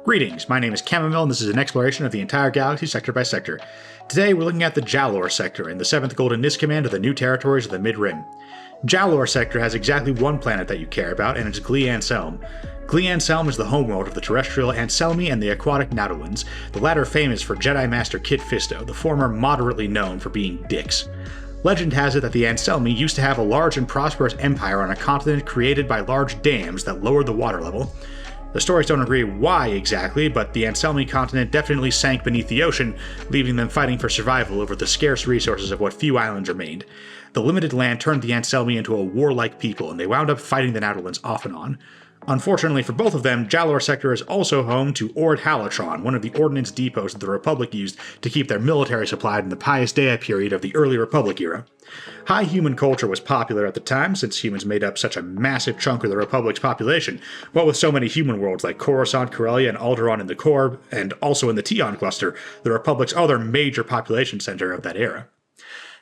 Greetings, my name is Chamomile and this is an exploration of the entire galaxy sector by sector. Today we're looking at the Jalor Sector in the 7th Golden Nisk Command of the new territories of the Mid-Rim. Jalor Sector has exactly one planet that you care about, and it's Glee-Anselm. Glee-Anselm is the homeworld of the terrestrial Anselmi and the aquatic Nautolans, the latter famous for Jedi Master Kit Fisto, the former moderately known for being dicks. Legend has it that the Anselmi used to have a large and prosperous empire on a continent created by large dams that lowered the water level. The stories don't agree why exactly, but the Anselmi continent definitely sank beneath the ocean, leaving them fighting for survival over the scarce resources of what few islands remained. The limited land turned the Anselmi into a warlike people, and they wound up fighting the Nautolans off and on. Unfortunately for both of them, Jalor Sector is also home to Ord Halatron, one of the ordnance depots that the Republic used to keep their military supplied in the Pius Dea period of the early Republic era. High human culture was popular at the time, since humans made up such a massive chunk of the Republic's population, what with so many human worlds like Coruscant, Corellia, and Alderaan in the core, and also in the Tion cluster, the Republic's other major population center of that era.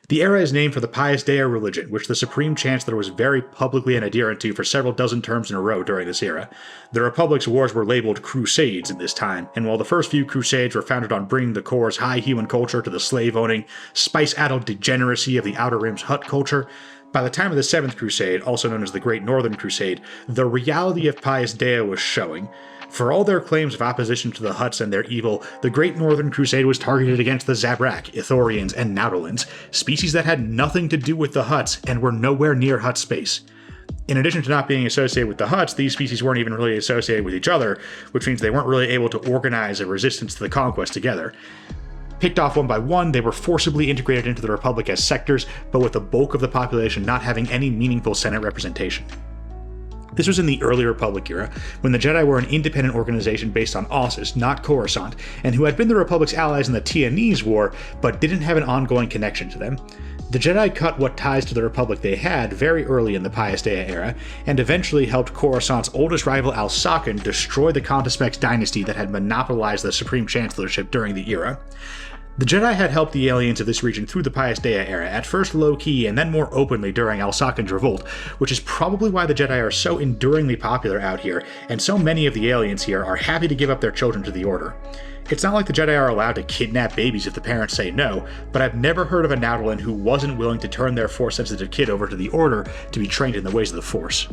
The era is named for the Pius Dea religion, which the Supreme Chancellor was very publicly an adherent to for several dozen terms in a row during this era. The Republic's wars were labeled crusades in this time, and while the first few crusades were founded on bringing the core's high human culture to the slave-owning, spice-addled degeneracy of the Outer Rim's Hutt culture, by the time of the Seventh Crusade, also known as the Great Northern Crusade, the reality of Pius Dea was showing. For all their claims of opposition to the Hutts and their evil, the Great Northern Crusade was targeted against the Zabrak, Ithorians, and Nautolans, species that had nothing to do with the Hutts and were nowhere near Hutt space. In addition to not being associated with the Hutts, these species weren't even really associated with each other, which means they weren't really able to organize a resistance to the conquest together. Picked off one by one, they were forcibly integrated into the Republic as sectors, but with the bulk of the population not having any meaningful Senate representation. This was in the early Republic era, when the Jedi were an independent organization based on Ossus, not Coruscant, and who had been the Republic's allies in the Tianese War, but didn't have an ongoing connection to them. The Jedi cut what ties to the Republic they had very early in the Pius Dea era, and eventually helped Coruscant's oldest rival Alsakan destroy the Contispex dynasty that had monopolized the Supreme Chancellorship during the era. The Jedi had helped the aliens of this region through the Pius Dea era, at first low-key and then more openly during Alsakan's revolt, which is probably why the Jedi are so enduringly popular out here, and so many of the aliens here are happy to give up their children to the Order. It's not like the Jedi are allowed to kidnap babies if the parents say no, but I've never heard of a Nautolan who wasn't willing to turn their Force-sensitive kid over to the Order to be trained in the ways of the Force.